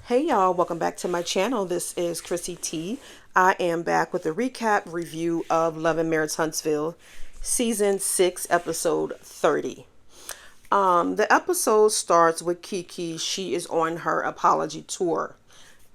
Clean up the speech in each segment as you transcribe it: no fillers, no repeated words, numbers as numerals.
Hey y'all, welcome back to my channel. This is Chrissy T. I am back with a recap review of Love and Marriage Huntsville, Season 6, Episode 30. The episode starts with Kiki. She is on her apology tour.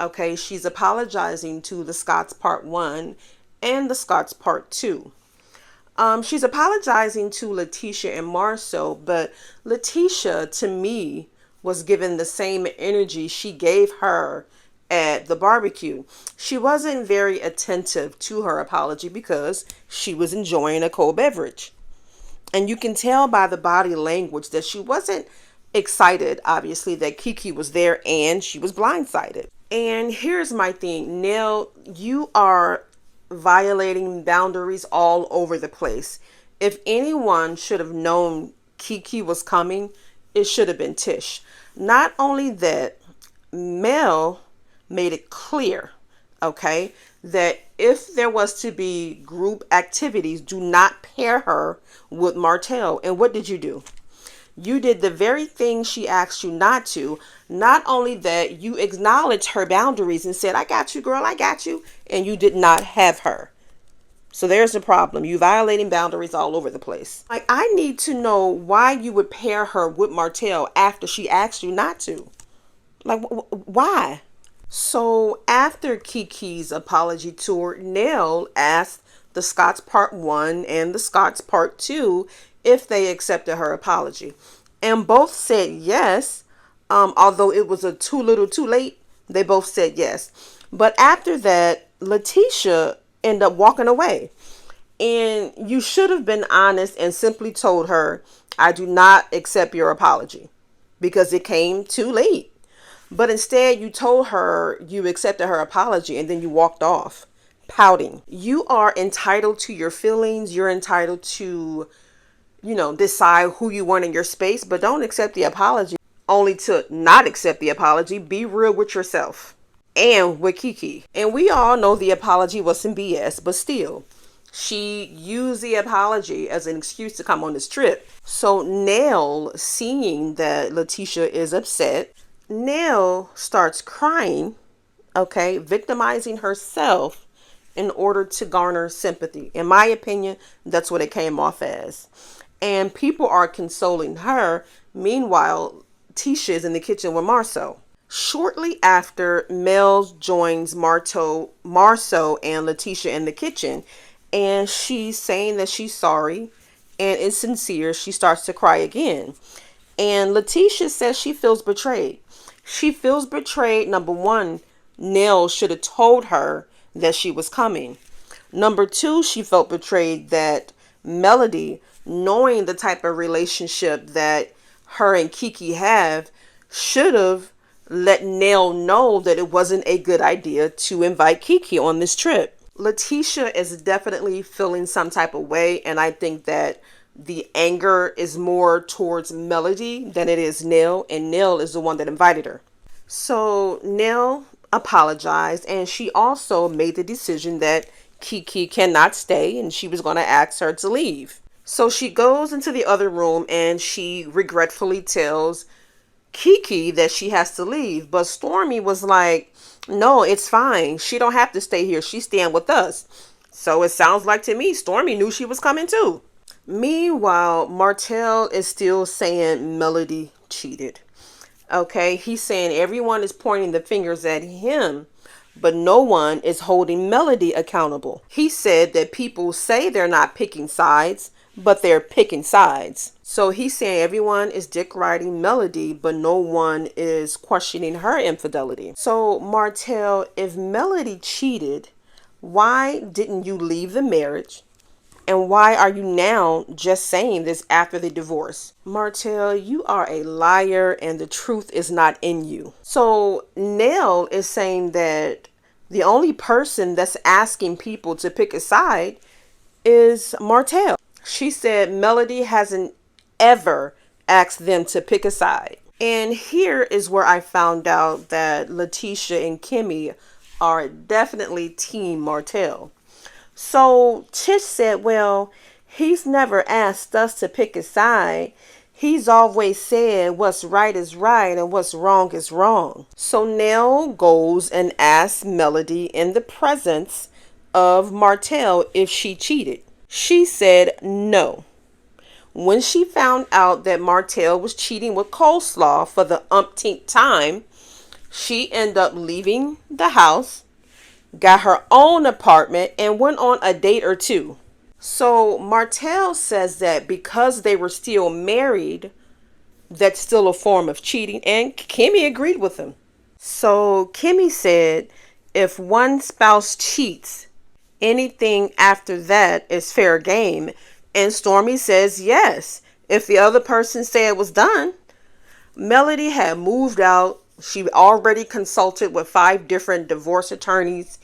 Okay, she's apologizing to the Scotts Part 1 and the Scotts Part 2. She's apologizing to Latisha and Marsau, but Latisha, to me, was given the same energy she gave her at the barbecue. She wasn't very attentive to her apology because she was enjoying a cold beverage. And you can tell by the body language that she wasn't excited, obviously, that Kiki was there, and she was blindsided. And here's my thing. Nell, you are violating boundaries all over the place. If anyone should have known Kiki was coming, it should have been Tish. Not only that, Mel made it clear, okay, that if there was to be group activities, do not pair her with Martell. And what did you do? You did the very thing she asked you not to. Not only that, you acknowledged her boundaries and said, I got you, girl, I got you. And you did not have her. So there's the problem. You violating boundaries all over the place. Like, I need to know why you would pair her with Martell after she asked you not to. Like, why? So after Kiki's apology tour, Nell asked the Scotts Part 1 and the Scotts Part 2 if they accepted her apology. And both said yes. Although it was too little too late, they both said yes. But after that, Latisha ended up walking away. And you should have been honest and simply told her, I do not accept your apology, because it came too late. But instead, you told her you accepted her apology and then you walked off pouting. You are entitled to your feelings. You're entitled to, decide who you want in your space, but don't accept the apology only to not accept the apology. Be real with yourself and with Kiki. And we all know the apology was some BS, but still, she used the apology as an excuse to come on this trip. So Nell, seeing that Latisha is upset, Nell starts crying, okay, victimizing herself in order to garner sympathy. In my opinion, that's what it came off as. And people are consoling her. Meanwhile, Tisha is in the kitchen with Marsau. Shortly after, Mel joins Marsau and Latisha in the kitchen, and she's saying that she's sorry and is sincere. She starts to cry again. And Latisha says she feels betrayed. She feels betrayed. Number one, Nell should have told her that she was coming. Number two, she felt betrayed that Melody, knowing the type of relationship that her and Kiki have, should have let Nell know that it wasn't a good idea to invite Kiki on this trip. Latisha is definitely feeling some type of way, and I think that the anger is more towards Melody than it is Nell, and Nell is the one that invited her. So Nell apologized, and she also made the decision that Kiki cannot stay, and she was going to ask her to leave. So she goes into the other room and she regretfully tells Kiki that she has to leave. But Stormi was like, no, it's fine. She don't have to stay here. She's staying with us. So it sounds like to me, Stormi knew she was coming too. Meanwhile, Martell is still saying Melody cheated. Okay, he's saying everyone is pointing the fingers at him, but no one is holding Melody accountable. He said that people say they're not picking sides, but they're picking sides. So he's saying everyone is dick riding Melody, but no one is questioning her infidelity. So Martell, if Melody cheated, why didn't you leave the marriage? And why are you now just saying this after the divorce? Martell, you are a liar and the truth is not in you. So Nell is saying that the only person that's asking people to pick a side is Martell. She said Melody hasn't ever asked them to pick a side. And here is where I found out that Latisha and Kimmi are definitely Team Martell. So Tish said, well, he's never asked us to pick a side. He's always said what's right is right and what's wrong is wrong. So Nell goes and asks Melody in the presence of Martell if she cheated. She said no. When she found out that Martell was cheating with Coleslaw for the umpteenth time, she ended up leaving the house, got her own apartment, and went on a date or two. So Martell says that because they were still married, that's still a form of cheating, and Kimmi agreed with him. So Kimmi said if one spouse cheats, anything after that is fair game. And Stormi says yes, if the other person said it was done. Melody had moved out. She already consulted with 5 different divorce attorneys.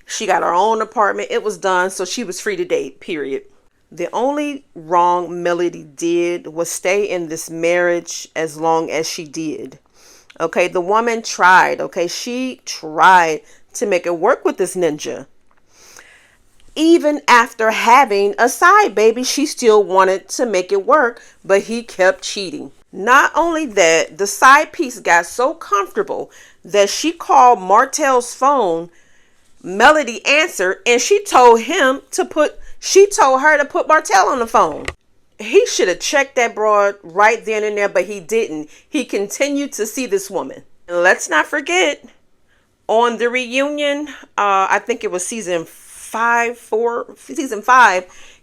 She got her own apartment. It was done, so she was free to date, period. The only wrong Melody did was stay in this marriage as long as she did. Okay, the woman tried. Okay, she tried to make it work with this ninja. Even after having a side baby, she still wanted to make it work, but he kept cheating. Not only that, the side piece got so comfortable that she called Martell's phone. Melody answered, and she told her to put Martell on the phone. He should have checked that broad right then and there, but he didn't. He continued to see this woman. And let's not forget, on the reunion, I think it was season 5,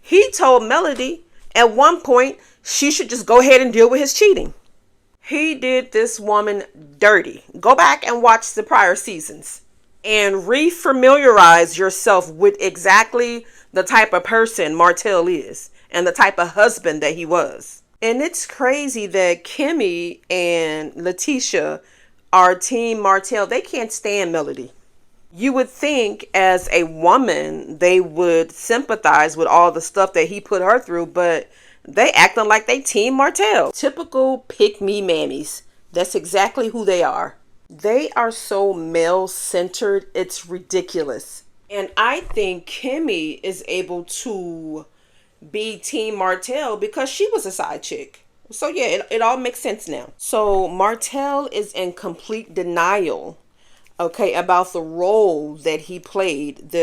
he told Melody at one point she should just go ahead and deal with his cheating. He did this woman dirty. Go back and watch the prior seasons and refamiliarize yourself with exactly the type of person Martell is and the type of husband that he was. And it's crazy that Kimmi and Latisha are team Martell. They can't stand Melody. You would think as a woman they would sympathize with all the stuff that he put her through, but they acting like they team Martell. Typical pick-me mammies. That's exactly who they are. They are so male-centered, it's ridiculous. And I think Kimmi is able to be team Martell because she was a side chick. So yeah, it all makes sense now. So Martell is in complete denial, okay, about the role that he played,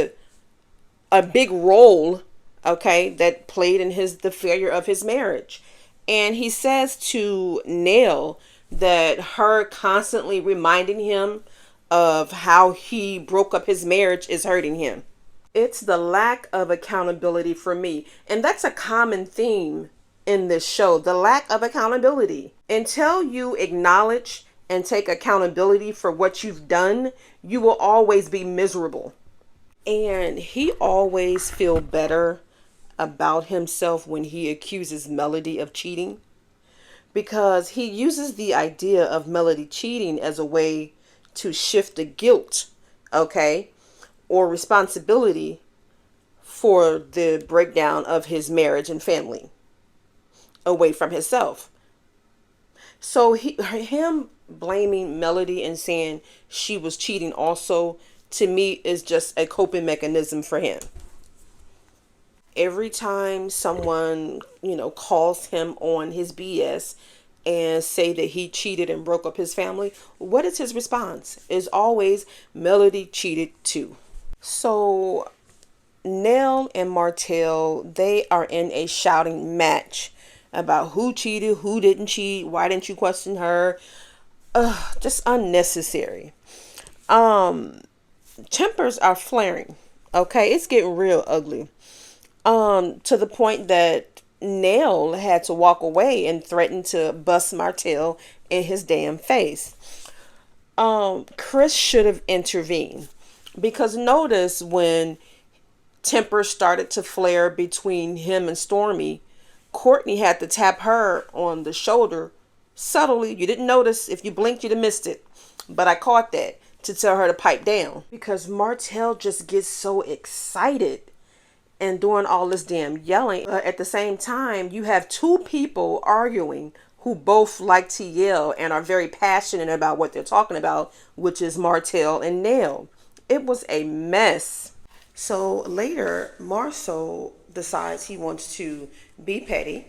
a big role, okay, that played in the failure of his marriage. And he says to Nell that her constantly reminding him of how he broke up his marriage is hurting him. It's the lack of accountability for me. And that's a common theme in this show, the lack of accountability. Until you acknowledge and take accountability for what you've done, you will always be miserable. And he always feels better about himself when he accuses Melody of cheating, because he uses the idea of Melody cheating as a way to shift the guilt, okay, or responsibility for the breakdown of his marriage and family away from himself. So him blaming Melody and saying she was cheating also, to me, is just a coping mechanism for him. Every time someone, calls him on his BS and say that he cheated and broke up his family, what is his response? Is always, Melody cheated too. So Nell and Martell, they are in a shouting match about who cheated, who didn't cheat, why didn't you question her? Just unnecessary. Tempers are flaring. Okay, it's getting real ugly. To the point that Nell had to walk away and threaten to bust Martell in his damn face. Chris should have intervened, because notice when tempers started to flare between him and Stormi, Courtney had to tap her on the shoulder subtly. You didn't notice. If you blinked, you'd have missed it. But I caught that to tell her to pipe down, because Martell just gets so excited and doing all this damn yelling. At the same time, you have 2 people arguing who both like to yell and are very passionate about what they're talking about, which is Martell and Nell. It was a mess. So later, Marsau decides he wants to be petty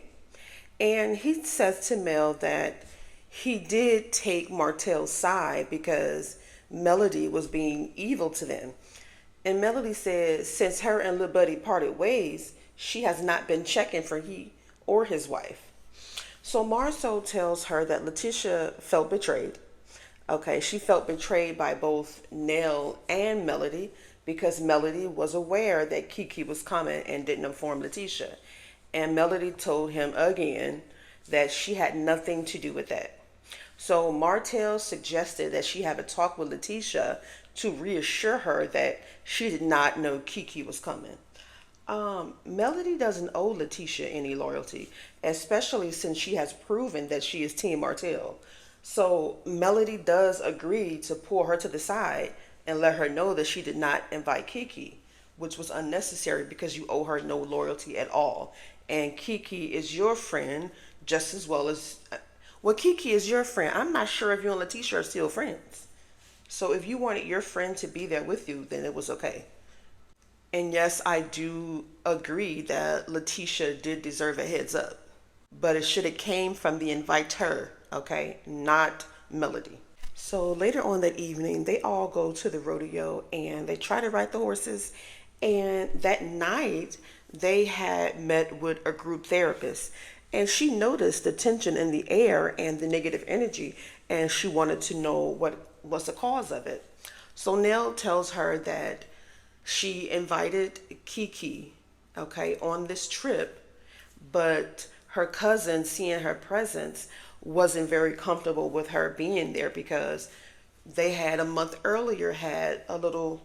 And he says to Mel that he did take Martell's side because Melody was being evil to them. And Melody says since her and Lil Buddy parted ways, she has not been checking for he or his wife. So Marsau tells her that Latisha felt betrayed. Okay, she felt betrayed by both Nell and Melody because Melody was aware that Kiki was coming and didn't inform Latisha. And Melody told him again that she had nothing to do with that. So Martell suggested that she have a talk with Latisha to reassure her that she did not know Kiki was coming. Melody doesn't owe Latisha any loyalty, especially since she has proven that she is Team Martell. So Melody does agree to pull her to the side and let her know that she did not invite Kiki, which was unnecessary because you owe her no loyalty at all. And Kiki is your friend just as well as well, Kiki is your friend. I'm not sure if you and Latisha are still friends. So if you wanted your friend to be there with you, then it was okay. And yes, I do agree that Latisha did deserve a heads up. But it should have came from the inviter, okay? Not Melody. So later on that evening, they all go to the rodeo and they try to ride the horses. And that night, they had met with a group therapist. And she noticed the tension in the air and the negative energy. And she wanted to know what was the cause of it. So Nell tells her that she invited Kiki, okay, on this trip, but her cousin, seeing her presence, wasn't very comfortable with her being there because they had a month earlier had a little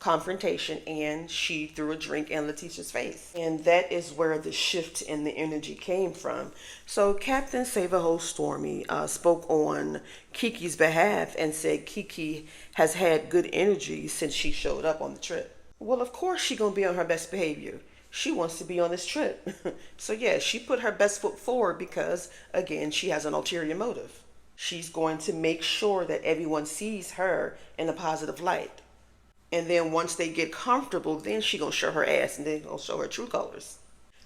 confrontation and she threw a drink in Latisha's face. And that is where the shift in the energy came from. So Captain Save-A-Ho Stormi spoke on Kiki's behalf and said Kiki has had good energy since she showed up on the trip. Well, of course she gonna be on her best behavior. She wants to be on this trip. So yeah, she put her best foot forward because, again, she has an ulterior motive. She's going to make sure that everyone sees her in a positive light. And then once they get comfortable, then she gonna show her ass and then gonna show her true colors.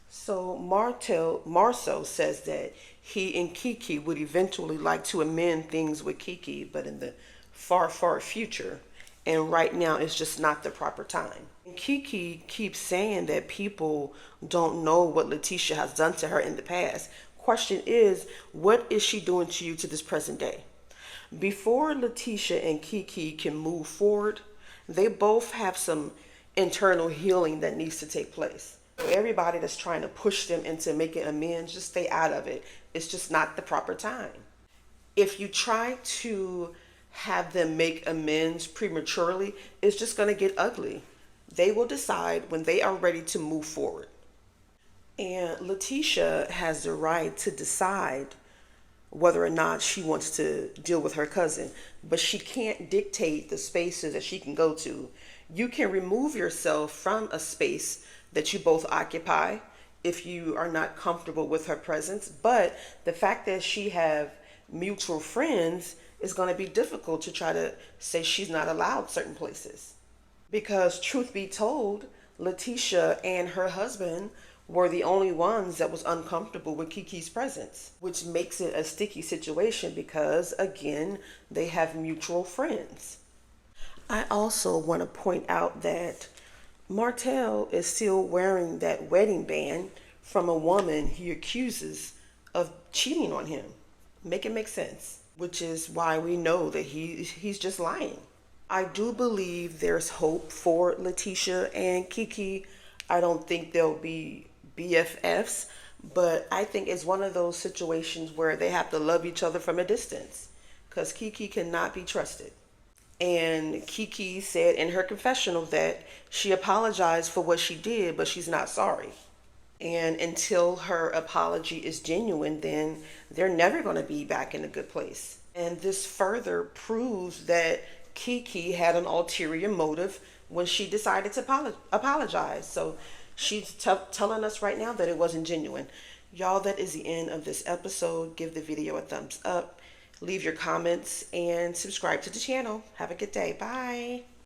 So Marsau says that he and Kiki would eventually like to amend things with Kiki, but in the far, far future. And right now it's just not the proper time. And Kiki keeps saying that people don't know what Latisha has done to her in the past. Question is, what is she doing to you to this present day? Before Latisha and Kiki can move forward, they both have some internal healing that needs to take place. So everybody that's trying to push them into making amends, just stay out of it. It's just not the proper time. If you try to have them make amends prematurely, it's just going to get ugly. They will decide when they are ready to move forward. And Latisha has the right to decide whether or not she wants to deal with her cousin, but she can't dictate the spaces that she can go to. You can remove yourself from a space that you both occupy if you are not comfortable with her presence, but the fact that she have mutual friends is going to be difficult to try to say she's not allowed certain places. Because truth be told, Latisha and her husband were the only ones that was uncomfortable with Kiki's presence, which makes it a sticky situation because, again, they have mutual friends. I also want to point out that Martell is still wearing that wedding band from a woman he accuses of cheating on him. Make it make sense, which is why we know that he's just lying. I do believe there's hope for Latisha and Kiki. I don't think they'll be BFFs, but I think it's one of those situations where they have to love each other from a distance because Kiki cannot be trusted. And Kiki said in her confessional that she apologized for what she did, but she's not sorry. And until her apology is genuine, then they're never going to be back in a good place. And this further proves that Kiki had an ulterior motive when she decided to apologize. So she's telling us right now that it wasn't genuine. Y'all, that is the end of this episode. Give the video a thumbs up, leave your comments, and subscribe to the channel. Have a good day. Bye.